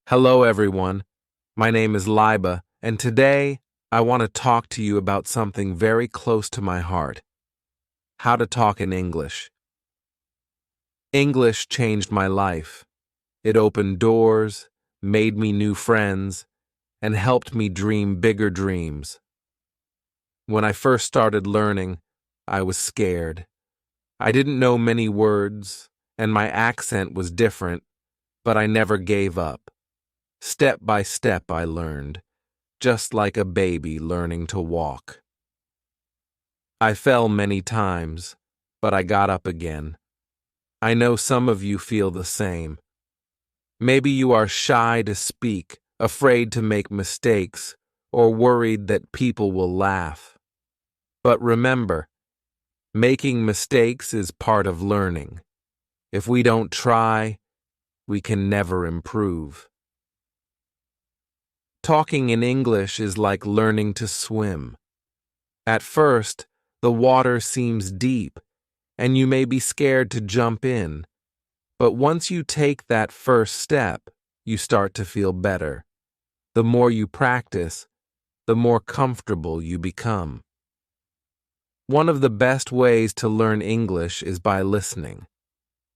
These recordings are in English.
Hello, everyone. My name is Liba, and today I want to talk to you about something very close to my heart: how to talk in English. English changed my life. It opened doors, made me new friends, and helped me dream bigger dreams. When I first started learning, I was scared. I didn't know many words, and my accent was different, but I never gave up. Step by step, I learned, just like a baby learning to walk. I fell many times, but I got up again. I know some of you feel the same. Maybe you are shy to speak, afraid to make mistakes, or worried that people will laugh. But remember, making mistakes is part of learning. If we don't try, we can never improve. Talking in English is like learning to swim. At first, the water seems deep, and you may be scared to jump in. But once you take that first step, you start to feel better. The more you practice, the more comfortable you become. One of the best ways to learn English is by listening.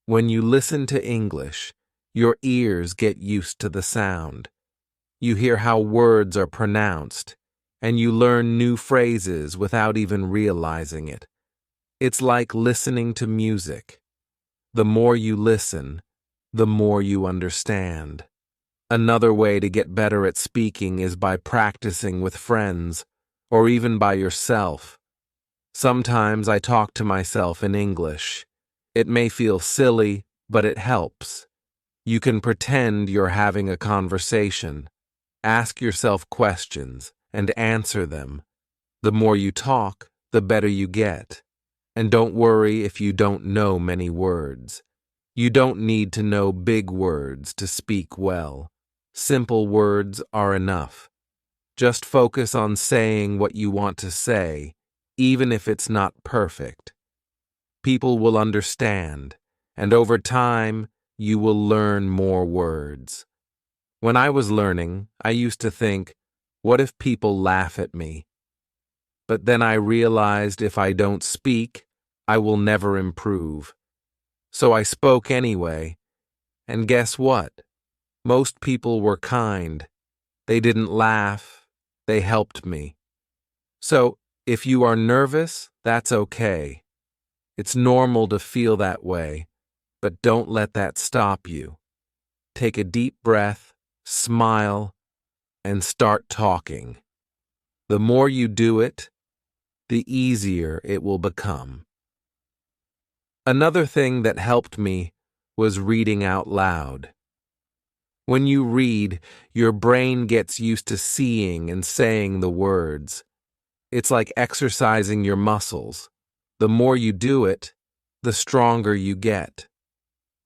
When you listen to English, your ears get used to the sound. You hear how words are pronounced, and you learn new phrases without even realizing it. It's like listening to music. The more you listen, the more you understand. Another way to get better at speaking is by practicing with friends, or even by yourself. Sometimes I talk to myself in English. It may feel silly, but it helps. You can pretend you're having a conversation. Ask yourself questions and answer them. The more you talk, the better you get. And don't worry if you don't know many words. You don't need to know big words to speak well. Simple words are enough. Just focus on saying what you want to say, even if it's not perfect. People will understand, and over time, you will learn more words. When I was learning, I used to think, what if people laugh at me? But then I realized if I don't speak, I will never improve. So I spoke anyway, and guess what? Most people were kind. They didn't laugh, they helped me. So, if you are nervous, that's okay. It's normal to feel that way, but don't let that stop you. Take a deep breath, smile, and start talking. The more you do it, the easier it will become. Another thing that helped me was reading out loud. When you read, your brain gets used to seeing and saying the words. It's like exercising your muscles. The more you do it, the stronger you get.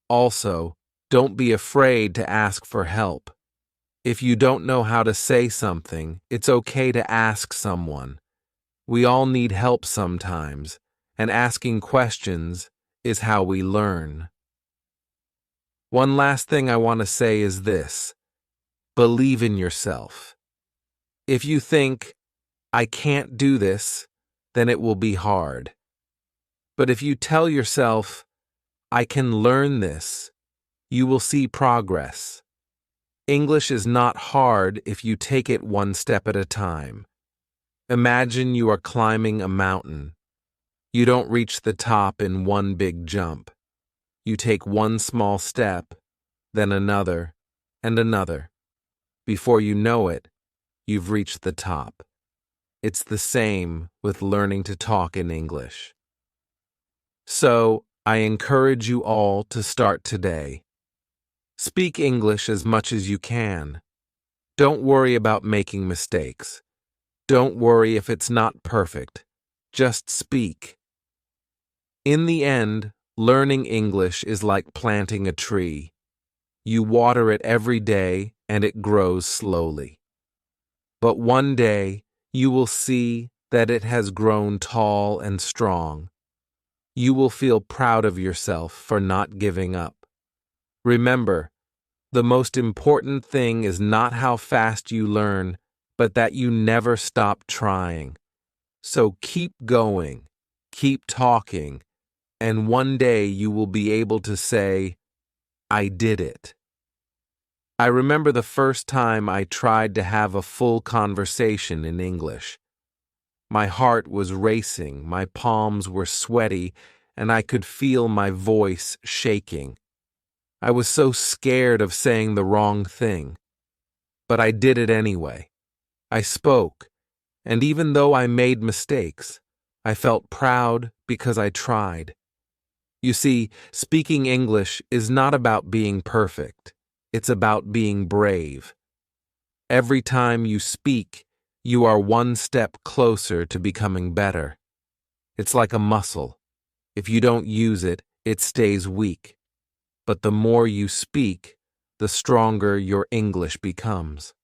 Also, don't be afraid to ask for help. If you don't know how to say something, it's okay to ask someone. We all need help sometimes, and asking questions is how we learn. One last thing I want to say is this: believe in yourself. If you think, I can't do this, then it will be hard. But if you tell yourself, I can learn this, you will see progress. English is not hard if you take it one step at a time. Imagine you are climbing a mountain. You don't reach the top in one big jump. You take one small step, then another, and another. Before you know it, you've reached the top. It's the same with learning to talk in English. So, I encourage you all to start today. Speak English as much as you can. Don't worry about making mistakes. Don't worry if it's not perfect. Just speak. In the end, learning English is like planting a tree. You water it every day and it grows slowly. But one day, you will see that it has grown tall and strong. You will feel proud of yourself for not giving up. Remember, The most important thing is not how fast you learn, but that you never stop trying. So keep going, keep talking, and one day you will be able to say, I did it. I remember the first time I tried to have a full conversation in English. My heart was racing, my palms were sweaty, and I could feel my voice shaking. I was so scared of saying the wrong thing. But I did it anyway. I spoke, and even though I made mistakes, I felt proud because I tried. You see, speaking English is not about being perfect. It's about being brave. Every time you speak, you are one step closer to becoming better. It's like a muscle. If you don't use it, it stays weak. But the more you speak, the stronger your English becomes.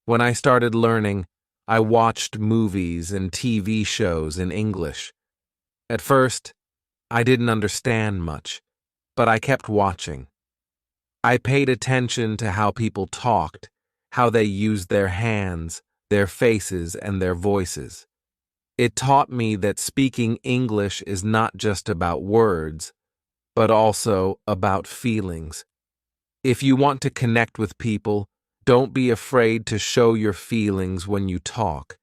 When I started learning, I watched movies and TV shows in English. At first, I didn't understand much, but I kept watching. I paid attention to how people talked, how they used their hands, their faces, and their voices. It taught me that speaking English is not just about words, but also about feelings. If you want to connect with people, don't be afraid to show your feelings when you talk.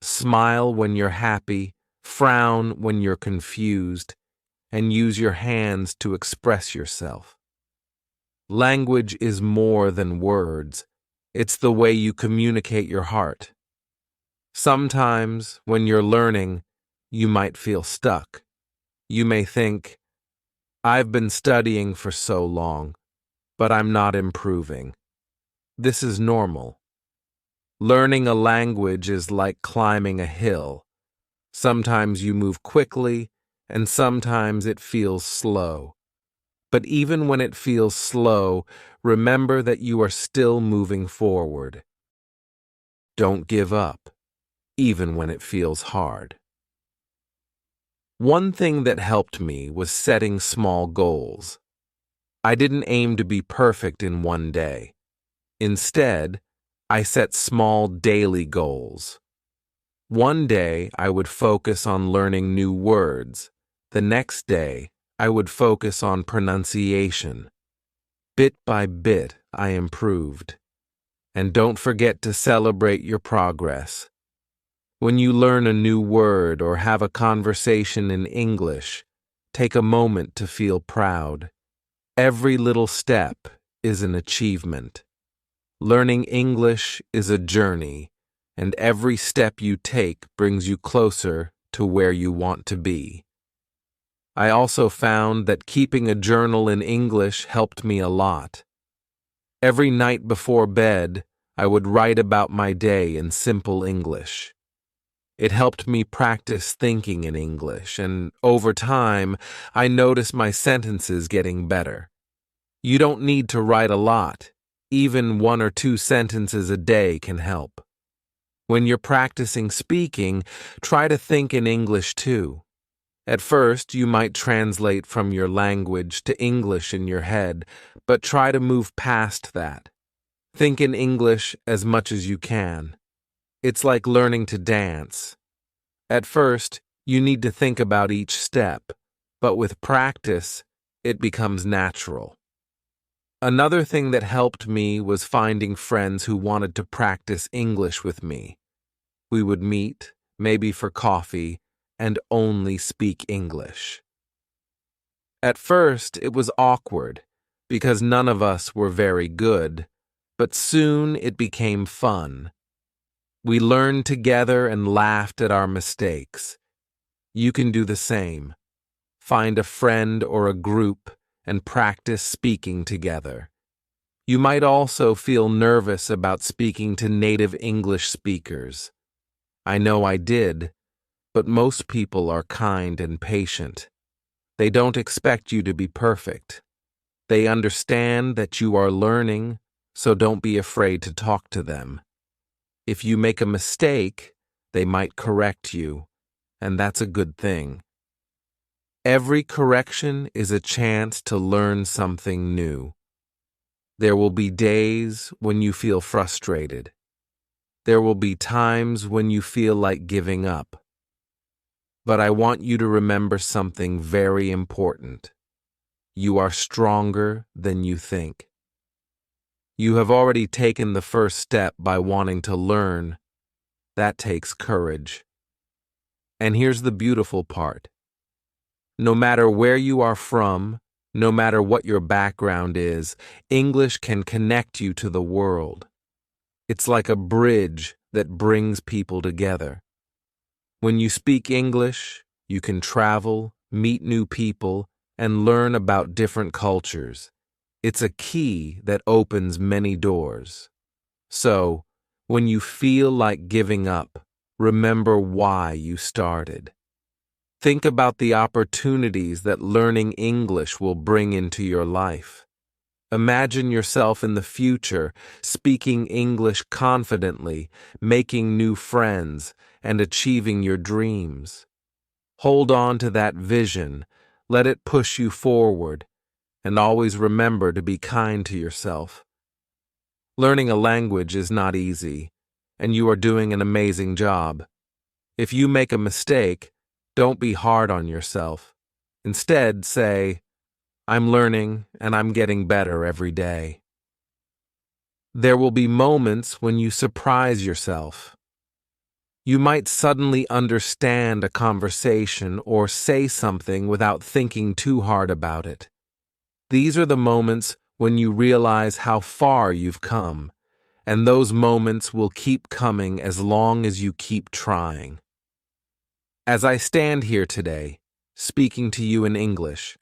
Smile when you're happy, frown when you're confused, and use your hands to express yourself. Language is more than words. It's the way you communicate your heart. Sometimes, when you're learning, you might feel stuck. You may think, I've been studying for so long, but I'm not improving. This is normal. Learning a language is like climbing a hill. Sometimes you move quickly, and sometimes it feels slow. But even when it feels slow, remember that you are still moving forward. Don't give up, even when it feels hard. One thing that helped me was setting small goals. I didn't aim to be perfect in one day. Instead, I set small daily goals. One day, I would focus on learning new words. The next day, I would focus on pronunciation. Bit by bit, I improved. And don't forget to celebrate your progress. When you learn a new word or have a conversation in English, take a moment to feel proud. Every little step is an achievement. Learning English is a journey, and every step you take brings you closer to where you want to be. I also found that keeping a journal in English helped me a lot. Every night before bed, I would write about my day in simple English. It helped me practice thinking in English, and over time, I noticed my sentences getting better. You don't need to write a lot. Even 1 or 2 sentences a day can help. When you're practicing speaking, try to think in English too. At first, you might translate from your language to English in your head, but try to move past that. Think in English as much as you can. It's like learning to dance. At first, you need to think about each step, but with practice, it becomes natural. Another thing that helped me was finding friends who wanted to practice English with me. We would meet, maybe for coffee, and only speak English. At first, it was awkward, because none of us were very good, but soon it became fun. We learned together and laughed at our mistakes. You can do the same. Find a friend or a group and practice speaking together. You might also feel nervous about speaking to native English speakers. I know I did, but most people are kind and patient. They don't expect you to be perfect. They understand that you are learning, so don't be afraid to talk to them. If you make a mistake, they might correct you, and that's a good thing. Every correction is a chance to learn something new. There will be days when you feel frustrated. There will be times when you feel like giving up. But I want you to remember something very important. You are stronger than you think. You have already taken the first step by wanting to learn. That takes courage. And here's the beautiful part. No matter where you are from, no matter what your background is, English can connect you to the world. It's like a bridge that brings people together. When you speak English, you can travel, meet new people, and learn about different cultures. It's a key that opens many doors. So, when you feel like giving up, remember why you started. Think about the opportunities that learning English will bring into your life. Imagine yourself in the future, speaking English confidently, making new friends, and achieving your dreams. Hold on to that vision, let it push you forward, and always remember to be kind to yourself. Learning a language is not easy, and you are doing an amazing job. If you make a mistake, don't be hard on yourself. Instead, say, I'm learning and I'm getting better every day. There will be moments when you surprise yourself. You might suddenly understand a conversation or say something without thinking too hard about it. These are the moments when you realize how far you've come, and those moments will keep coming as long as you keep trying. As I stand here today, speaking to you in English,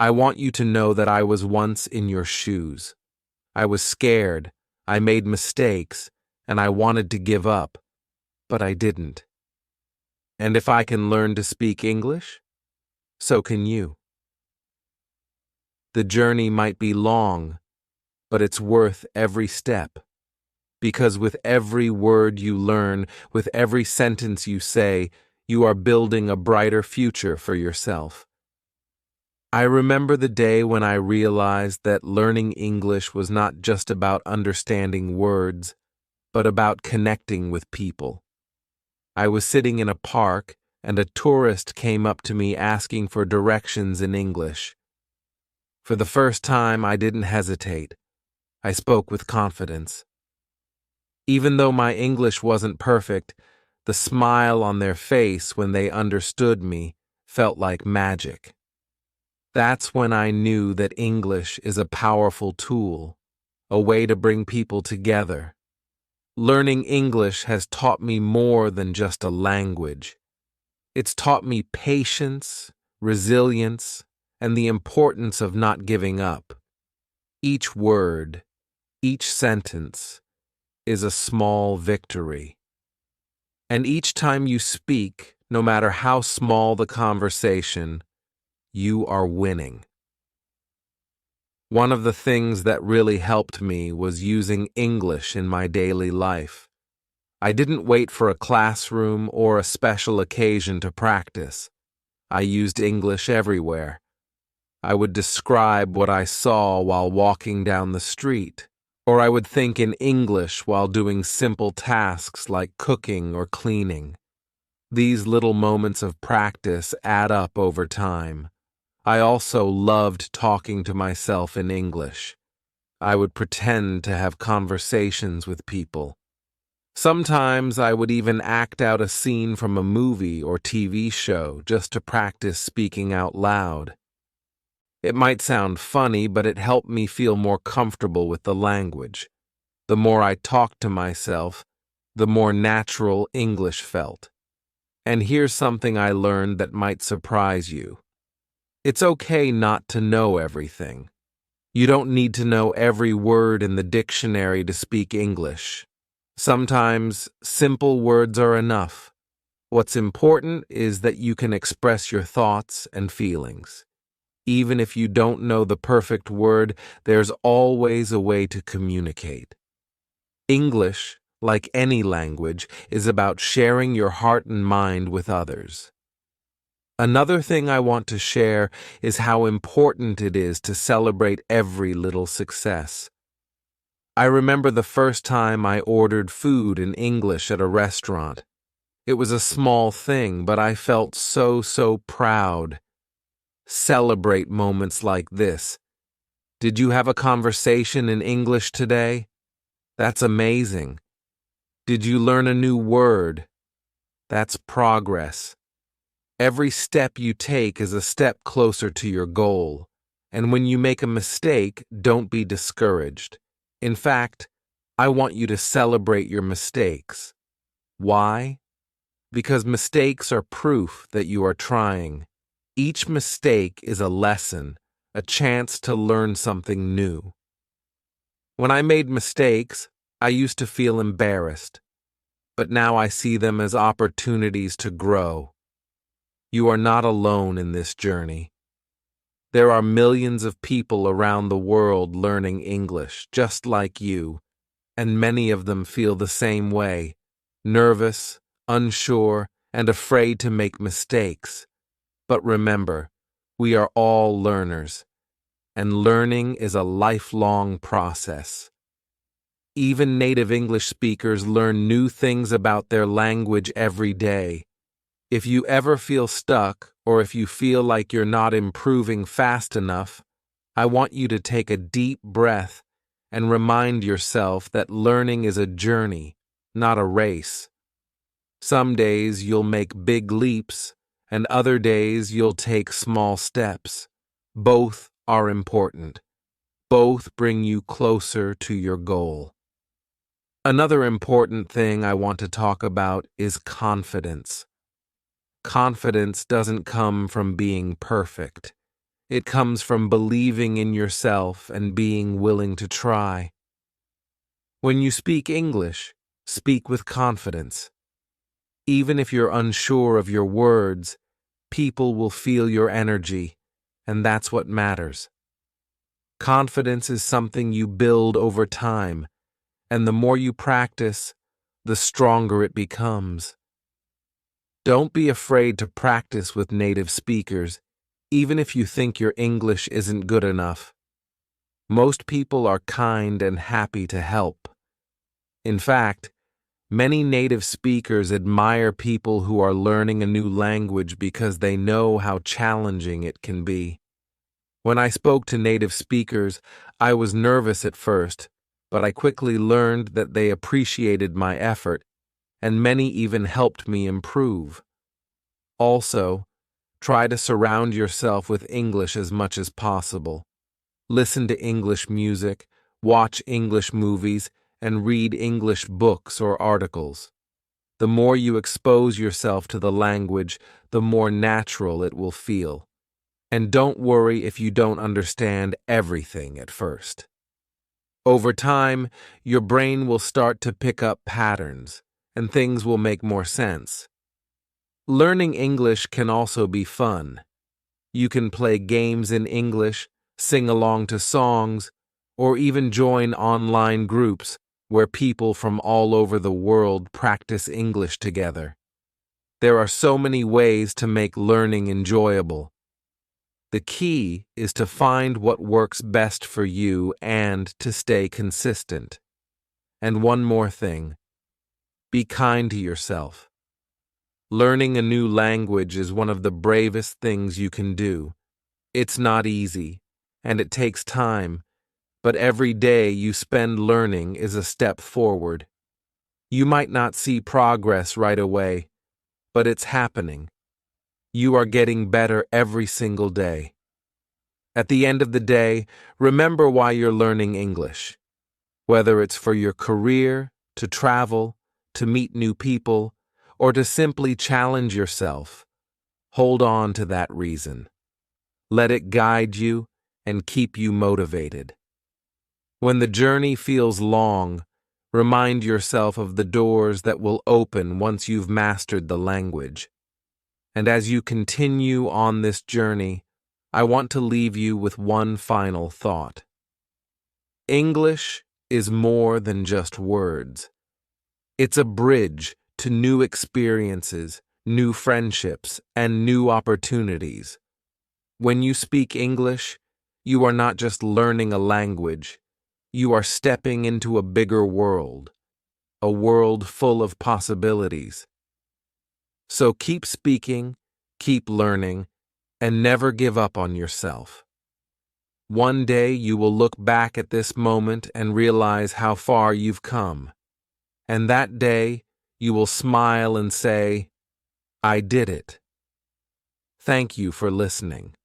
I want you to know that I was once in your shoes. I was scared, I made mistakes, and I wanted to give up, but I didn't. And if I can learn to speak English, so can you. The journey might be long, but it's worth every step. Because with every word you learn, with every sentence you say, you are building a brighter future for yourself. I remember the day when I realized that learning English was not just about understanding words, but about connecting with people. I was sitting in a park, and a tourist came up to me asking for directions in English. For the first time, I didn't hesitate. I spoke with confidence. Even though my English wasn't perfect, the smile on their face when they understood me felt like magic. That's when I knew that English is a powerful tool, a way to bring people together. Learning English has taught me more than just a language. It's taught me patience, resilience, and the importance of not giving up. Each word, each sentence, is a small victory. And each time you speak, no matter how small the conversation, you are winning. One of the things that really helped me was using English in my daily life. I didn't wait for a classroom or a special occasion to practice. I used English everywhere. I would describe what I saw while walking down the street, or I would think in English while doing simple tasks like cooking or cleaning. These little moments of practice add up over time. I also loved talking to myself in English. I would pretend to have conversations with people. Sometimes I would even act out a scene from a movie or TV show just to practice speaking out loud. It might sound funny, but it helped me feel more comfortable with the language. The more I talked to myself, the more natural English felt. And here's something I learned that might surprise you. It's okay not to know everything. You don't need to know every word in the dictionary to speak English. Sometimes simple words are enough. What's important is that you can express your thoughts and feelings. Even if you don't know the perfect word, there's always a way to communicate. English, like any language, is about sharing your heart and mind with others. Another thing I want to share is how important it is to celebrate every little success. I remember the first time I ordered food in English at a restaurant. It was a small thing, but I felt so proud. Celebrate moments like this. Did you have a conversation in English today? That's amazing. Did you learn a new word? That's progress. Every step you take is a step closer to your goal. And when you make a mistake, don't be discouraged. In fact, I want you to celebrate your mistakes. Why? Because mistakes are proof that you are trying. Each mistake is a lesson, a chance to learn something new. When I made mistakes, I used to feel embarrassed, but now I see them as opportunities to grow. You are not alone in this journey. There are millions of people around the world learning English, just like you, and many of them feel the same way, nervous, unsure, and afraid to make mistakes. But remember, we are all learners, and learning is a lifelong process. Even native English speakers learn new things about their language every day. If you ever feel stuck, or if you feel like you're not improving fast enough, I want you to take a deep breath and remind yourself that learning is a journey, not a race. Some days you'll make big leaps, and other days you'll take small steps. Both are important. Both bring you closer to your goal. Another important thing I want to talk about is confidence. Confidence doesn't come from being perfect. It comes from believing in yourself and being willing to try. When you speak English, speak with confidence. Even if you're unsure of your words, people will feel your energy, and that's what matters. Confidence is something you build over time, and the more you practice, the stronger it becomes. Don't be afraid to practice with native speakers, even if you think your English isn't good enough. Most people are kind and happy to help. In fact, many native speakers admire people who are learning a new language because they know how challenging it can be. When I spoke to native speakers, I was nervous at first, but I quickly learned that they appreciated my effort, and many even helped me improve. Also, try to surround yourself with English as much as possible. Listen to English music, watch English movies, and read English books or articles. The more you expose yourself to the language, the more natural it will feel. And don't worry if you don't understand everything at first. Over time, your brain will start to pick up patterns, and things will make more sense. Learning English can also be fun. You can play games in English, sing along to songs, or even join online groups where people from all over the world practice English together. There are so many ways to make learning enjoyable. The key is to find what works best for you and to stay consistent. And one more thing. Be kind to yourself. Learning a new language is one of the bravest things you can do. It's not easy, and it takes time, but every day you spend learning is a step forward. You might not see progress right away, but it's happening. You are getting better every single day. At the end of the day, remember why you're learning English. Whether it's for your career, to travel, to meet new people, or to simply challenge yourself, hold on to that reason. Let it guide you and keep you motivated. When the journey feels long, remind yourself of the doors that will open once you've mastered the language. And as you continue on this journey, I want to leave you with one final thought. English is more than just words. It's a bridge to new experiences, new friendships, and new opportunities. When you speak English, you are not just learning a language, You are stepping into a bigger world, a world full of possibilities. So keep speaking, keep learning, and never give up on yourself. One day you will look back at this moment and realize how far you've come. And that day you will smile and say, I did it. Thank you for listening.